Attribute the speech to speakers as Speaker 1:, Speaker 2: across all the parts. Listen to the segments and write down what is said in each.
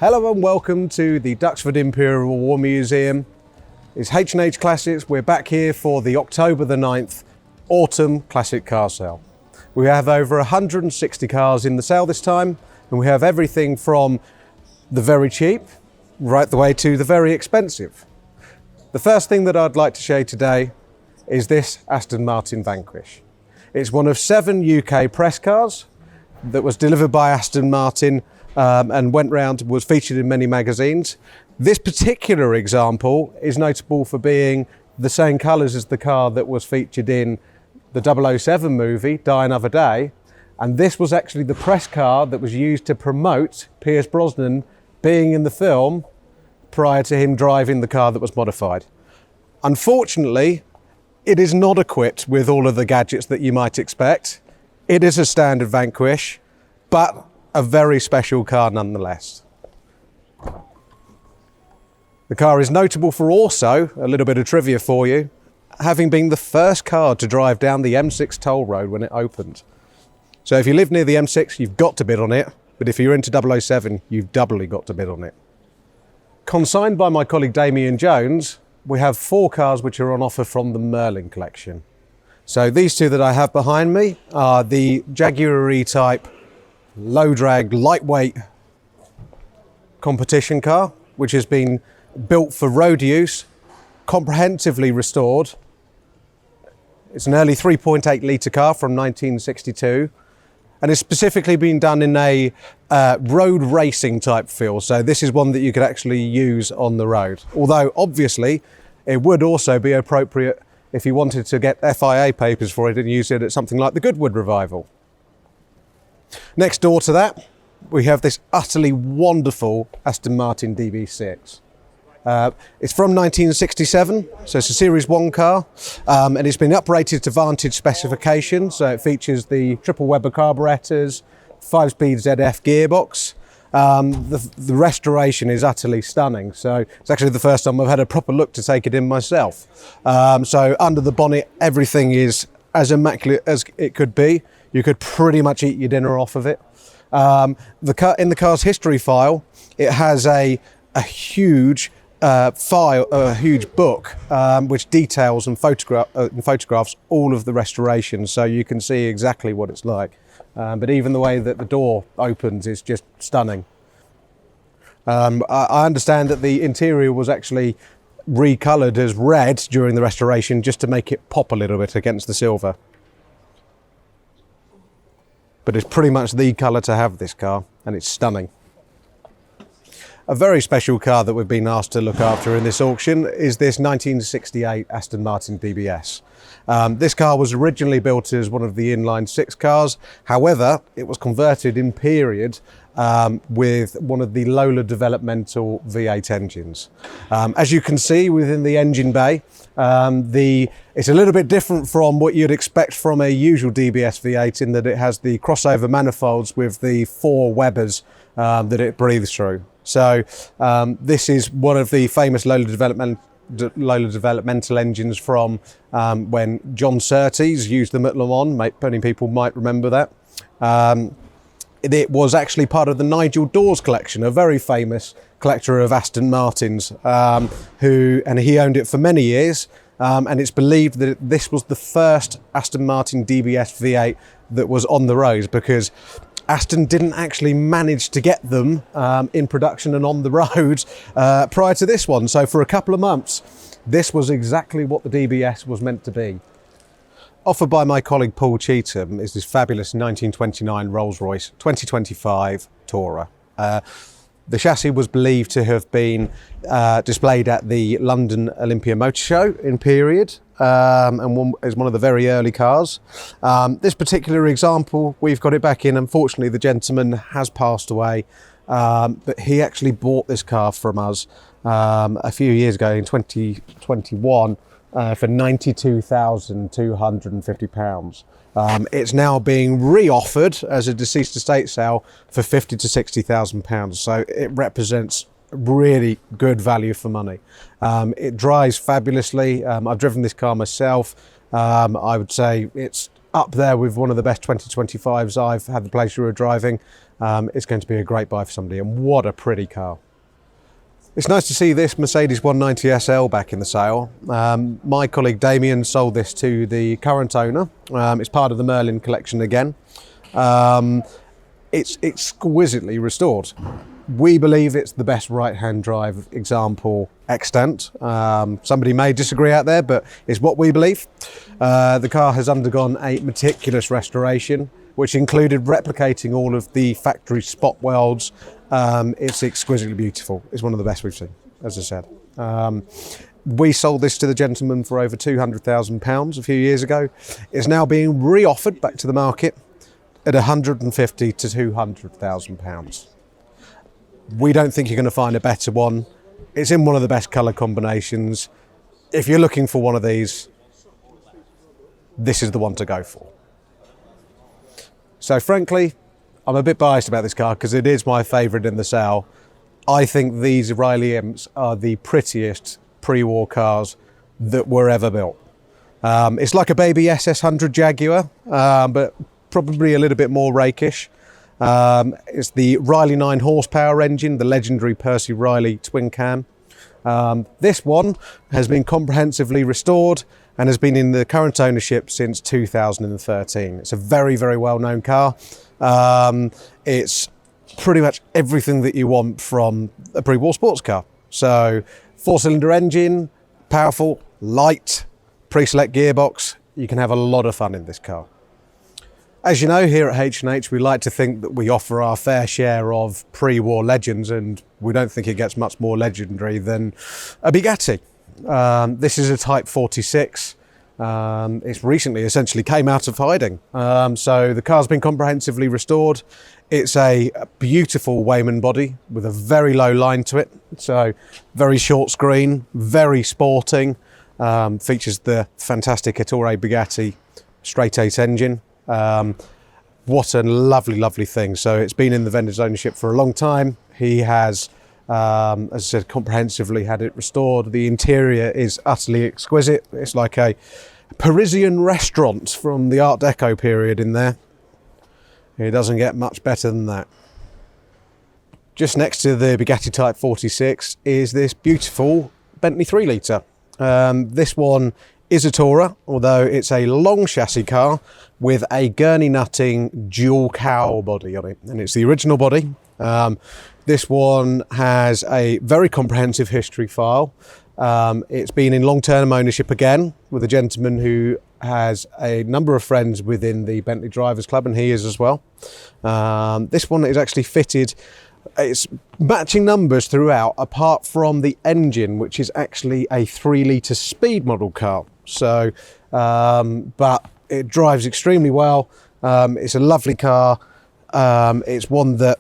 Speaker 1: Hello and welcome to the Duxford Imperial War Museum. It's H&H Classics. We're back here for the October the 9th Autumn Classic Car Sale. We have over 160 cars in the sale this time, and we have everything from the very cheap right the way to the very expensive. The first thing that I'd like to show you today is this Aston Martin Vanquish. It's one of 7 UK press cars that was delivered by Aston Martin and was featured in many magazines. This particular example is notable for being the same colours as the car that was featured in the 007 movie, Die Another Day. And this was actually the press car that was used to promote Pierce Brosnan being in the film prior to him driving the car that was modified. Unfortunately, it is not equipped with all of the gadgets that you might expect. It is a standard Vanquish, but a very special car nonetheless. The car is notable for also, a little bit of trivia for you, having been the first car to drive down the M6 toll road when it opened. So if you live near the M6, you've got to bid on it, but if you're into 007, you've doubly got to bid on it. Consigned by my colleague Damien Jones, we have 4 cars which are on offer from the Merlin collection. So these 2 that I have behind me are the Jaguar Type low drag, lightweight competition car, which has been built for road use, comprehensively restored. It's an early 3.8 litre car from 1962, and it's specifically been done in a road racing type feel. So this is one that you could actually use on the road. Although obviously it would also be appropriate if you wanted to get FIA papers for it and use it at something like the Goodwood Revival. Next door to that, we have this utterly wonderful Aston Martin DBS V8. It's from 1967, so it's a Series 1 car, and it's been uprated to Vantage specification, so it features the triple Weber carburetors, 5-speed ZF gearbox. The restoration is utterly stunning, so it's actually the first time I've had a proper look to take it in myself. So under the bonnet, everything is as immaculate as it could be. You could pretty much eat your dinner off of it. In the car's history file, it has a huge a huge book which details and photographs all of the restorations, so you can see exactly what it's like. But even the way that the door opens is just stunning. I understand that the interior was actually recoloured as red during the restoration just to make it pop a little bit against the silver. But it's pretty much the colour to have this car, and it's stunning. A very special car that we've been asked to look after in this auction is this 1968 Aston Martin DBS. This car was originally built as one of the inline 6 cars. However, it was converted in period with one of the Lola developmental V8 engines. As you can see within the engine bay, it's a little bit different from what you'd expect from a usual DBS V8 in that it has the crossover manifolds with the 4 Webers that it breathes through. So this is one of the famous Lola developmental engines from when John Surtees used them at Le Mans. Many people might remember that. It was actually part of the Nigel Dawes collection, a very famous collector of Aston Martins, and he owned it for many years. And it's believed that this was the first Aston Martin DBS V8 that was on the roads, because Aston didn't actually manage to get them in production and on the road prior to this one. So for a couple of months, this was exactly what the DBS was meant to be. Offered by my colleague Paul Cheetham is this fabulous 1929 Rolls-Royce 2025 Tourer. The chassis was believed to have been displayed at the London Olympia Motor Show in period, and is one of the very early cars. This particular example, we've got it back in. Unfortunately, the gentleman has passed away, but he actually bought this car from us a few years ago in 2021 for £92,250. It's now being re-offered as a deceased estate sale for £50,000 to £60,000. So it represents really good value for money. It drives fabulously. I've driven this car myself. I would say it's up there with one of the best 2025s I've had the pleasure of driving. It's going to be a great buy for somebody, and what a pretty car. It's nice to see this Mercedes 190 SL back in the sale. My colleague Damien sold this to the current owner. It's part of the Merlin collection again. It's exquisitely restored. We believe it's the best right-hand drive example extant. Somebody may disagree out there, but it's what we believe. The car has undergone a meticulous restoration, which included replicating all of the factory spot welds. It's exquisitely beautiful. It's one of the best we've seen, as I said. We sold this to the gentleman for over £200,000 a few years ago. It's now being re-offered back to the market at £150,000 to £200,000. We don't think you're going to find a better one. It's in one of the best colour combinations. If you're looking for one of these, this is the one to go for. So frankly, I'm a bit biased about this car because it is my favourite in the sale. I think these Riley Imps are the prettiest pre-war cars that were ever built. It's like a baby SS100 Jaguar, but probably a little bit more rakish. It's the Riley 9 horsepower engine, the legendary Percy Riley twin cam. This one has been comprehensively restored and has been in the current ownership since 2013. It's a very, very well-known car. It's pretty much everything that you want from a pre-war sports car. So 4-cylinder engine, powerful, light, pre-select gearbox. You can have a lot of fun in this car. As you know, here at H&H, we like to think that we offer our fair share of pre-war legends, and we don't think it gets much more legendary than a Bugatti. This is a Type 46. It's recently essentially came out of hiding. So the car's been comprehensively restored. It's a beautiful Wayman body with a very low line to it. So very short screen, very sporting. Features the fantastic Ettore Bugatti straight 8 engine. What a lovely, lovely thing. So it's been in the vendor's ownership for a long time. He has, as I said, comprehensively had it restored. The interior is utterly exquisite. It's like a Parisian restaurant from the Art Deco period in there. It doesn't get much better than that. Just next to the Bugatti Type 46 is this beautiful Bentley 3 litre. This one is a Tourer, although it's a long chassis car with a gurney nutting dual cowl body on it, and it's the original body. This one has a very comprehensive history file. It's been in long-term ownership again with a gentleman who has a number of friends within the Bentley Drivers Club, and he is as well. This one is actually fitted. It's matching numbers throughout, apart from the engine, which is actually a 3-litre speed model car. So, but it drives extremely well. It's a lovely car. It's one that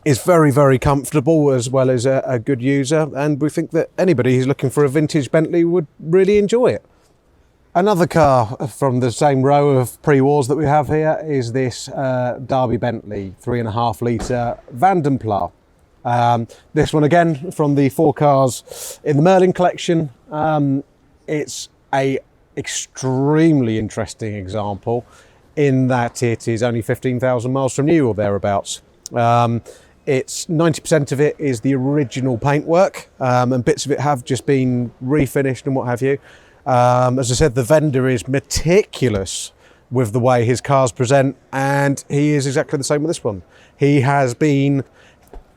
Speaker 1: is very, very comfortable as well as a good user. And we think that anybody who's looking for a vintage Bentley would really enjoy it. Another car from the same row of pre-wars that we have here is this Derby Bentley 3.5 litre Vanden Plas. This one again from the 4 cars in the Merlin collection. It's a extremely interesting example in that it is only 15,000 miles from new or thereabouts. It's 90% of it is the original paintwork, and bits of it have just been refinished and what have you. As I said, the vendor is meticulous with the way his cars present, and he is exactly the same with this one. He has been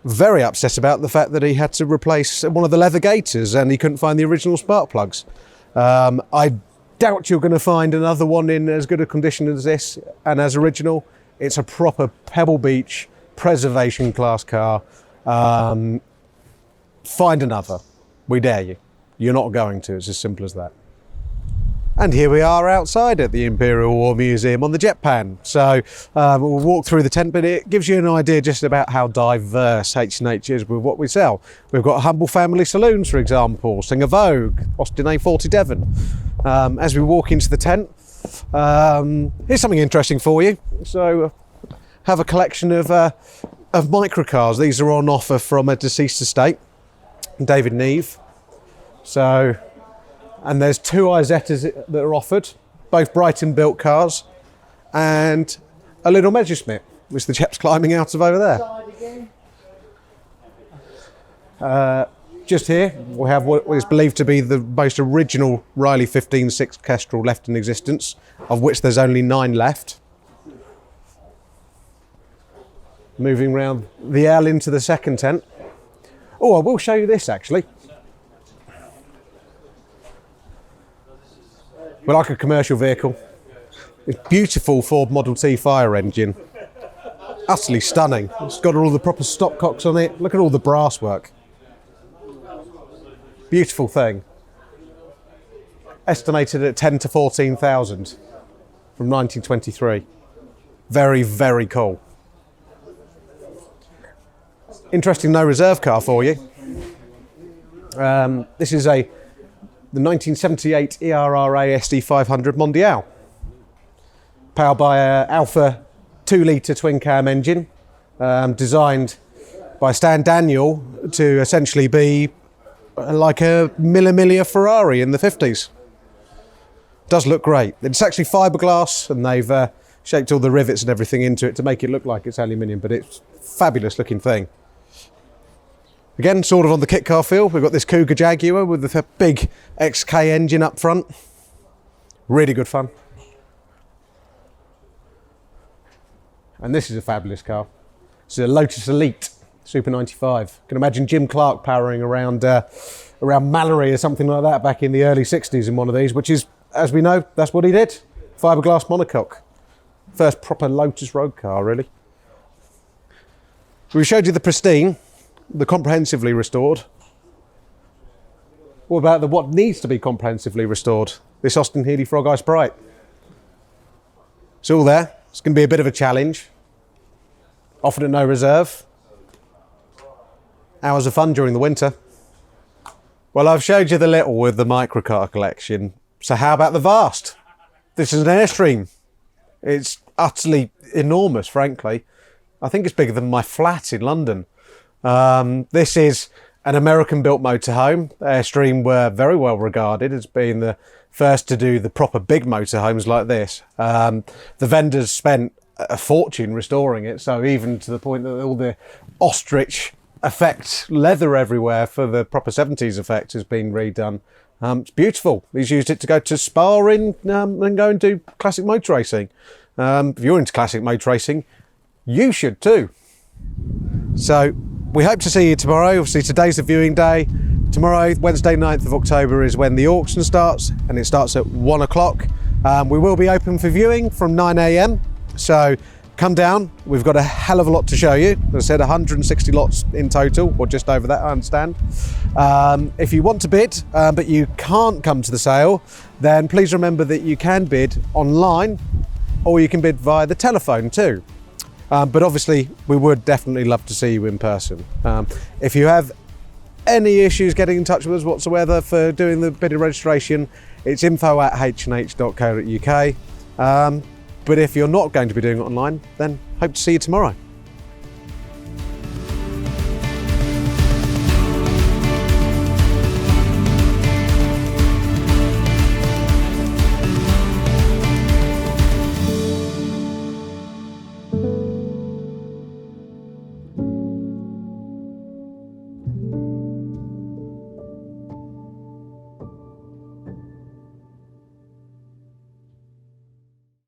Speaker 1: very upset about the fact that he had to replace one of the leather gaiters and he couldn't find the original spark plugs. I doubt you're going to find another one in as good a condition as this and as original. It's a proper Pebble Beach preservation class car. Find another. We dare you. You're not going to. It's as simple as that. And here we are outside at the Imperial War Museum on the jet pan. So we'll walk through the tent, but it gives you an idea just about how diverse H&H is with what we sell. We've got humble family saloons, for example, Singer Vogue, Austin A40 Devon. As we walk into the tent, here's something interesting for you. So have a collection of microcars. These are on offer from a deceased estate, David Neve. So, and there's 2 Izettas that are offered, both Brighton built cars. and a little Messerschmitt, which the chap's climbing out of over there. Just here, we have what is believed to be the most original Riley 15.6 Kestrel left in existence, of which there's only 9 left. Moving round the L into the second tent. Oh, I will show you this actually. We're like a commercial vehicle. This beautiful Ford Model T fire engine. Utterly stunning. It's got all the proper stopcocks on it. Look at all the brass work. Beautiful thing. Estimated at 10 to 14,000 from 1923. Very, very cool. Interesting no reserve car for you. This is the 1978 ERRA SD500 Mondial. Powered by an Alfa 2-litre twin-cam engine, designed by Stan Daniel to essentially be like a Mille Miglia Ferrari in the 50s. Does look great. It's actually fiberglass, and they've shaped all the rivets and everything into it to make it look like it's aluminium, but it's a fabulous looking thing. Again, sort of on the kit car feel, we've got this Cougar Jaguar with the big XK engine up front. Really good fun. And this is a fabulous car. It's a Lotus Elite Super 95. You can imagine Jim Clark powering around Mallory or something like that back in the early 60s in one of these, which is, as we know, that's what he did. Fiberglass monocoque. First proper Lotus road car, really. We showed you the pristine, the comprehensively restored. What about what needs to be comprehensively restored? This Austin Healey Frog Eye Sprite. It's all there. It's going to be a bit of a challenge. Offered at no reserve. Hours of fun during the winter. Well, I've showed you the little with the microcar collection. So how about the vast? This is an Airstream. It's utterly enormous, frankly. I think it's bigger than my flat in London. This is an American-built motorhome. Airstream were very well regarded as being the first to do the proper big motorhomes like this. The vendors spent a fortune restoring it, so even to the point that all the ostrich effect leather everywhere for the proper 70s effect has been redone. It's beautiful. He's used it to go to Spa and go and do classic motor racing. If you're into classic motor racing, you should too. So we hope to see you tomorrow. Obviously today's the viewing day. Tomorrow, Wednesday 9th of October, is when the auction starts, and it starts at 1 o'clock. We will be open for viewing from 9 AM. So come down. We've got a hell of a lot to show you. As I said, 160 lots in total, or just over that, I understand. If you want to bid, but you can't come to the sale, then please remember that you can bid online, or you can bid via the telephone too. But obviously, we would definitely love to see you in person. If you have any issues getting in touch with us whatsoever for doing the bidding registration, it's info@h&h.co.uk. But if you're not going to be doing it online, then hope to see you tomorrow.